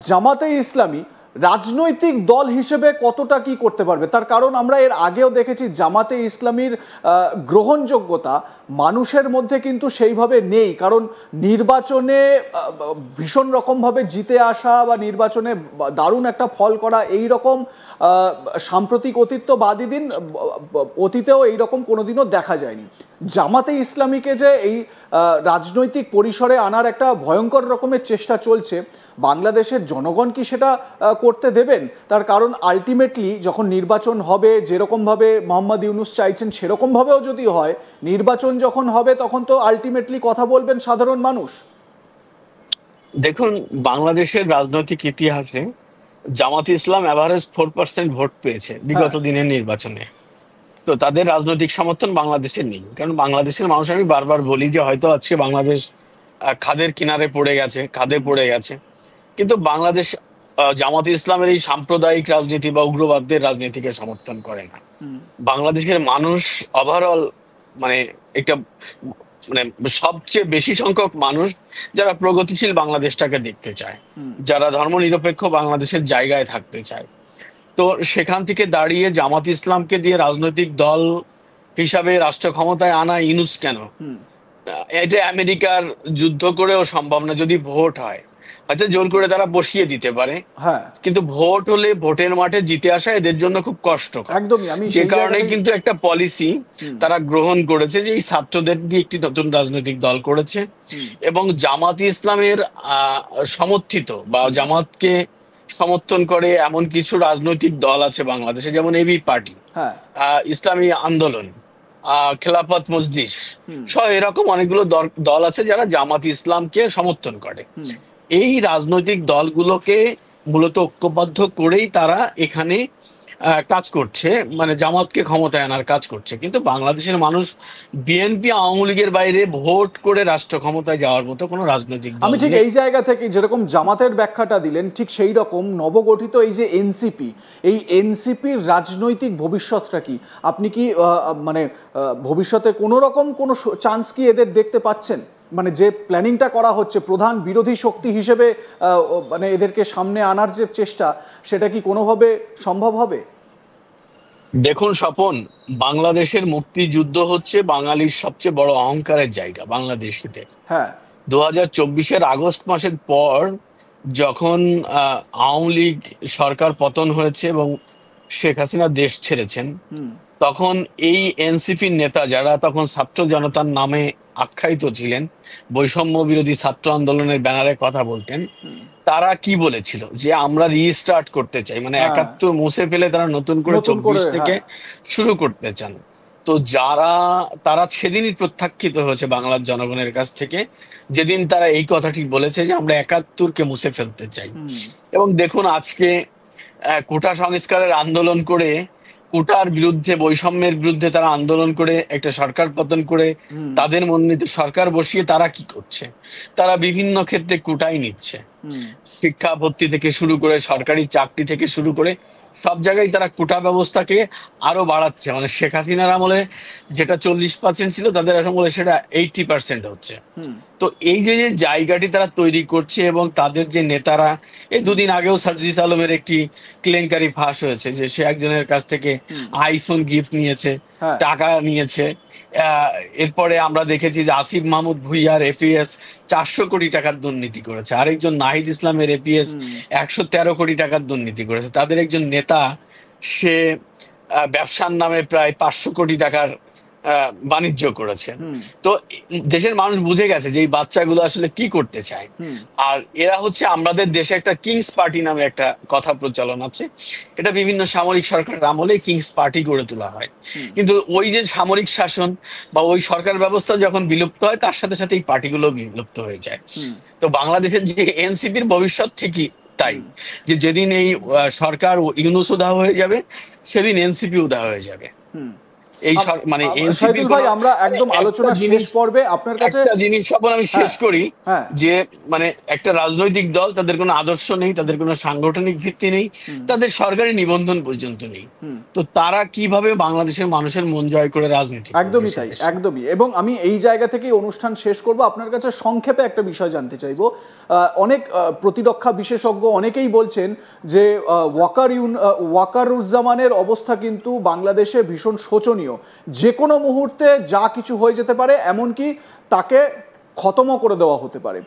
জামাতে ইসলামী রাজনৈতিক দল হিসেবে কতটা কি করতে পারবে, তার কারণ আমরা এর আগেও দেখেছি জামাতে ইসলামীর গ্রহণযোগ্যতা মানুষের মধ্যে কিন্তু সেইভাবে নেই। কারণ নির্বাচনে ভীষণ রকমভাবে জিতে আসা বা নির্বাচনে দারুণ একটা ফল করা, এই রকম সাম্প্রতিক অতীতেও এইরকম কোনোদিনও দেখা যায়নি। জামাতে ইসলামীকে যে এই রাজনৈতিক পরিসরে আনার একটা ভয়ঙ্কর রকমের চেষ্টা চলছে, বাংলাদেশের জনগণ কি সেটা করতে দেবেন? তার কারণ আলটিমেটলি যখন নির্বাচন হবে, যেরকমভাবে মোহাম্মদ ইউনূস চাইছেন সেরকমভাবেও যদি হয়, নির্বাচন যখন হবে তখন তো আলটিমেটলি কথা বলবেন সাধারণ মানুষ। দেখুন, বাংলাদেশের রাজনৈতিক ইতিহাসে জামাত ইসলাম এভারেজ 4% ভোট পেয়েছে বিগত দিনের নির্বাচনে। তো তাদের রাজনৈতিক সমর্থন বাংলাদেশের নেই, কারণ বাংলাদেশের মানুষ, আমি বারবার বলি যে হয়তো আজকে বাংলাদেশ খাদের কিনারে খাদে পড়ে গেছে, কিন্তু বাংলাদেশ জামাত ইসলামের এই সাম্প্রদায়িক রাজনীতি বা উগ্রবাদদের রাজনীতিকে সমর্থন করে না। বাংলাদেশের মানুষ ওভারঅল মানে একটা মানে সবচেয়ে বেশি সংখ্যক মানুষ যারা প্রগতিশীল বাংলাদেশটাকে দেখতে চায়, যারা ধর্মনিরপেক্ষ বাংলাদেশের জায়গায় থাকতে চায়। তো সেখান থেকে দাঁড়িয়ে জামাত ইসলামকে দিয়ে রাজনৈতিক দল হিসাবে রাষ্ট্র ক্ষমতায় আনা ইউনূস কেন? এটা আমেরিকার যুদ্ধ করেও সম্ভব না। যদি ভোট হয় হয়তো জোর করে তারা বসিয়ে দিতে পারে, কিন্তু ভোট হলে ভোটের মাঠে জিতে আসা এদের জন্য খুব কষ্ট। যে কারণে কিন্তু একটা পলিসি তারা গ্রহণ করেছে যে এই ছাত্রদের দিয়ে একটি নতুন রাজনৈতিক দল করেছে, এবং জামাত ইসলামের সমর্থিত বা জামাতকে সমর্থন করে এমন কিছু রাজনৈতিক দল আছে বাংলাদেশে, যেমন এবি পার্টি, ইসলামী আন্দোলন, খেলাফত মজলিস সহ এরকম অনেকগুলো দল আছে যারা জামাত ইসলামকে সমর্থন করে। এই রাজনৈতিক দলগুলোকে মূলত ঐক্যবদ্ধ করেই তারা এখানে কাজ করছে, মানে জামাতকে ক্ষমতায় আনার কাজ করছে। কিন্তু বাংলাদেশের মানুষ বিএনপি আওয়ামী লীগের বাইরে ভোট করে রাষ্ট্র ক্ষমতায় যাওয়ার মতো কোনো রাজনৈতিক দল। আমি ঠিক এই জায়গা থেকে যেরকম জামাতের ব্যাখ্যাটা দিলেন, ঠিক সেই রকম নবগঠিত এই যে এনসিপি, এই এনসিপির রাজনৈতিক ভবিষ্যৎটা কি? আপনি কি মানে ভবিষ্যতে কোনো রকম কোনো চান্স কি এদের দেখতে পাচ্ছেন? মানে যে প্ল্যানিংটা করা হচ্ছে প্রধান বিরোধী শক্তি হিসেবে, মানে এদেরকে সামনে আনার যে চেষ্টা, সেটা কি কোনোভাবে সম্ভব হবে? দেখুন স্বপন, বাংলাদেশের মুক্তিযুদ্ধ হচ্ছে বাঙালির সবচেয়ে বড় অহংকারের জায়গা বাংলাদেশিতে। 2024-এর আগস্ট মাসের পর যখন আওয়ামী লীগ সরকার পতন হয়েছে এবং শেখ হাসিনা দেশ ছেড়েছেন, তখন এই এনসিপির নেতা যারা তখন ছাত্র জনতার নামে আখ্যায়িত ছিলেন, বৈষম্য বিরোধী ছাত্র আন্দোলনের ব্যানারে কথা বলতেন, তারা কি বলেছিল যে আমরা রিস্টার্ট করতে চাই, মানে 71 মুছে ফেলে তারা নতুন করে 24 থেকে শুরু করতে চান। তো তারা সেদিনই প্রত্যাখ্যিত হয়েছে বাংলার জনগণের কাছ থেকে, যেদিন তারা এই কথাটি বলেছে যে আমরা 71-কে মুছে ফেলতে চাই। এবং দেখুন, আজকে কোটা সংস্কারের আন্দোলন করে, কোটার বিরুদ্ধে, বৈষম্যের বিরুদ্ধে তারা আন্দোলন করে একটা সরকার পতন করে তাদের মনোনীত সরকার বসিয়ে তারা কি করছে? তারা বিভিন্ন ক্ষেত্রে কোটাই নিচ্ছে, শিক্ষা ভর্তি থেকে শুরু করে, সরকারি চাকরি থেকে শুরু করে সব জায়গায় তারা কোটা ব্যবস্থাকে আরো বাড়াচ্ছে। মানে শেখ হাসিনার আমলে যেটা 40% ছিল, তাদের আমলে সেটা 80% হচ্ছে। তো এই যে জায়গাটি তারা তৈরি করছে, এবং তাদের যে নেতারা, এই দুদিন আগেও সার্জিস আলমের একটি কেলেঙ্কারি ফাঁস হয়েছে যে সে একজনের কাছ থেকে আইফোন গিফট নিয়েছে, টাকা নিয়েছে। এরপরে আমরা দেখেছি যে আসিফ মাহমুদ ভুইয়ার এপিএস 400 কোটি টাকার দুর্নীতি করেছে, আরেকজন নাহিদ ইসলামের এপিএস 113 কোটি টাকার দুর্নীতি করেছে। তাদের একজন নেতা, সে ব্যবসার নামে প্রায় 500 কোটি টাকার বাণিজ্য করেছে। তো দেশের মানুষ বুঝে গেছে যে এই বাচ্চাগুলো আসলে কি করতে চায়। আর এরা হচ্ছে, আমাদের দেশে একটা কিংস পার্টি নামে একটা কথা প্রচলন আছে, এটা বিভিন্ন সামরিক সরকারের আমলে কিংস পার্টি গড়ে তোলা হয়। কিন্তু ওই যে সামরিক শাসন বা ওই সরকার ব্যবস্থা যখন বিলুপ্ত হয়, তার সাথে সাথে এই পার্টিগুলো বিলুপ্ত হয়ে যায়। তো বাংলাদেশের যে এনসিপির ভবিষ্যৎ ঠিকই তাই, যে যেদিন এই সরকার ইউনূস উদা হয়ে যাবে, সেদিন এনসিপি উদা হয়ে যাবে। এই মানে এনসিপি ভাই আমরা একদম আলোচনা শেষ পর্বে আপনার কাছে একটা জিনিস যখন আমি শেষ করি, যে মানে একটা রাজনৈতিক দল, তাদের কোনো আদর্শ নেই, তাদের কোনো সাংগঠনিক ভিত্তি নেই, তাদের সরকারি নিবন্ধন পর্যন্ত নেই, তো তারা কিভাবে বাংলাদেশের মানুষের মন জয় করে রাজনীতি? একদমই তাই, একদমই। এবং আমি এই জায়গা থেকেই অনুষ্ঠান শেষ করব। আপনার কাছে সংক্ষেপে একটা বিষয় জানতে চাইবো। অনেক প্রতিরক্ষা বিশেষজ্ঞ অনেকেই বলছেন যে ওয়াকারুজ্জামানের অবস্থা কিন্তু বাংলাদেশে ভীষণ শোচনীয়, যে কোনো মুহূর্তে যা কিছু হয়ে যেতে পারে, এমনকি তাকে খতমও করে দেওয়া হতে পারে।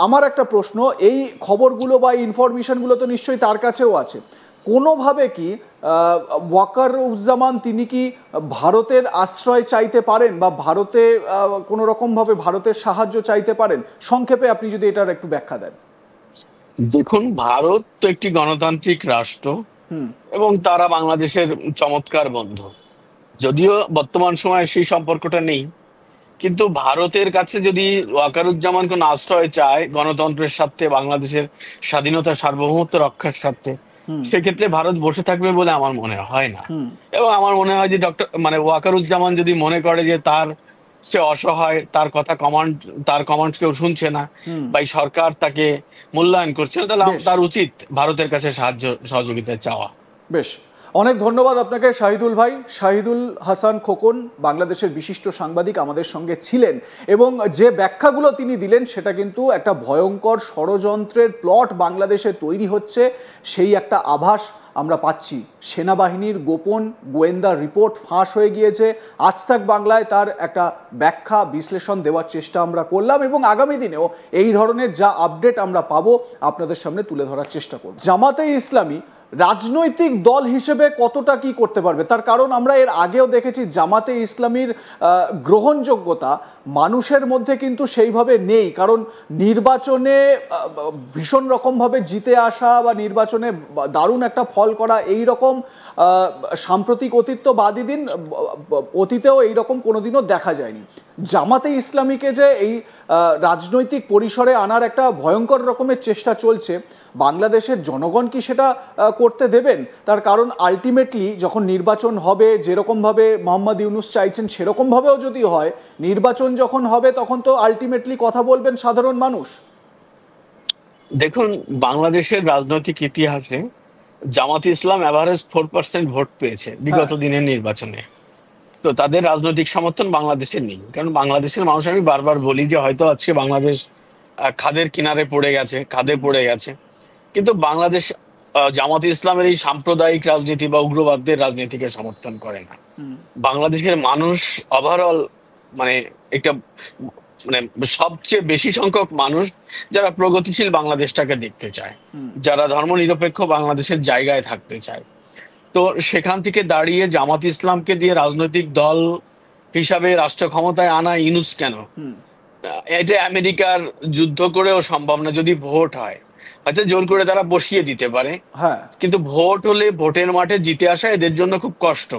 আমার একটা প্রশ্ন, এই খবরগুলো বা ইনফরমেশনগুলো তো নিশ্চয়ই তার কাছেও আছে, কোনোভাবে কি ওয়াকারুজ্জামান তিনি কি ভারতের আশ্রয় চাইতে পারেন বা ভারতে কোনো রকমভাবে ভারতের সাহায্য চাইতে পারেন? সংক্ষেপে আপনি যদি এটার একটু ব্যাখ্যা দেন। দেখুন, ভারত তো একটি গণতান্ত্রিক রাষ্ট্র এবং তারা বাংলাদেশের চমৎকার বন্ধু, যদিও বর্তমান সময়ে সেই সম্পর্কটা নেই, কিন্তু ভারতের কাছে যদি ওয়াকারুজ্জামান কোন আশ্রয় চায় গণতন্ত্রের স্বার্থে, বাংলাদেশের স্বাধীনতা সার্বভৌমত্ব রক্ষার স্বার্থে, সেক্ষেত্রে ভারত বসে থাকবে বলে আমার মনে হয় না। এবং আমার মনে হয় যে ওয়াকারুজ্জামান যদি মনে করে যে সে অসহায়, তার কমান্ড কেউ শুনছে না, বা এই সরকার তাকে মূল্যায়ন করছে না, তাহলে তার উচিত ভারতের কাছে সাহায্য সহযোগিতা চাওয়া। বেশ, অনেক ধন্যবাদ আপনাকে শাহিদুল ভাই। শাহিদুল হাসান খোকন বাংলাদেশের বিশিষ্ট সাংবাদিক আমাদের সঙ্গে ছিলেন, এবং যে ব্যাখ্যাগুলো তিনি দিলেন সেটা কিন্তু একটা ভয়ঙ্কর ষড়যন্ত্রের প্লট বাংলাদেশে তৈরি হচ্ছে সেই একটা আভাস আমরা পাচ্ছি। সেনাবাহিনীর গোপন গোয়েন্দা রিপোর্ট ফাঁস হয়ে গিয়েছে। আজ তাক বাংলায় তার একটা ব্যাখ্যা বিশ্লেষণ দেওয়ার চেষ্টা আমরা করলাম, এবং আগামী দিনেও এই ধরনের যা আপডেট আমরা পাবো আপনাদের সামনে তুলে ধরার চেষ্টা করব। জামাতে ইসলামী রাজনৈতিক দল হিসেবে কতটা কি করতে পারবে, তার কারণ আমরা এর আগেও দেখেছি জামাতে ইসলামীর গ্রহণযোগ্যতা মানুষের মধ্যে কিন্তু সেইভাবে নেই, কারণ নির্বাচনে ভীষণ রকমভাবে জিতে আসা বা নির্বাচনে দারুণ একটা ফল করা, এই রকম সাম্প্রতিক অতীতবাদী দিন অতীতেও এইরকম কোনোদিনও দেখা যায়নি। জামাতে ইসলামীকে যে এই রাজনৈতিক পরিসরে আনার একটা ভয়ঙ্কর রকমের চেষ্টা চলছে, বাংলাদেশের জনগণ কি সেটা করতে দেবেন? তার কারণ আলটিমেটলি যখন নির্বাচন হবে, যেরকমভাবে মোহাম্মদ ইউনূস চাইছেন সেরকমভাবেও যদি হয়, নির্বাচন যখন হবে তখন তো আলটিমেটলি কথা বলবেন সাধারণ মানুষ। দেখুন, বাংলাদেশের রাজনৈতিক ইতিহাসে জামাত ইসলাম এভারেজ 4% ভোট পেয়েছে বিগত দিনের নির্বাচনে। তো তাদের রাজনৈতিক সমর্থন বাংলাদেশের নেই, কারণ বাংলাদেশের মানুষ, আমি বারবার বলি যে হয়তো আজকে বাংলাদেশ খাদের কিনারে খাদে পড়ে গেছে, কিন্তু বাংলাদেশ জামাত ইসলামের এই সাম্প্রদায়িক রাজনীতি বা উগ্রবাদদের রাজনীতিকে সমর্থন করে না। বাংলাদেশের মানুষ ওভারঅল মানে একটা মানে সবচেয়ে বেশি সংখ্যক মানুষ যারা প্রগতিশীল বাংলাদেশটাকে দেখতে চায়, যারা ধর্মনিরপেক্ষ বাংলাদেশের জায়গায় থাকতে চায়। তো সেখান থেকে দাঁড়িয়ে জামাত ইসলামকে দিয়ে রাজনৈতিক দল হিসাবে রাষ্ট্র ক্ষমতায় আনা ইউনূস কেন? এটা আমেরিকার যুদ্ধ করেও সম্ভব না। যদি ভোট হয় হয়তো জোর করে তারা বসিয়ে দিতে পারে, কিন্তু ভোট হলে ভোটের মাঠে জিতে আসা এদের জন্য খুব কষ্ট।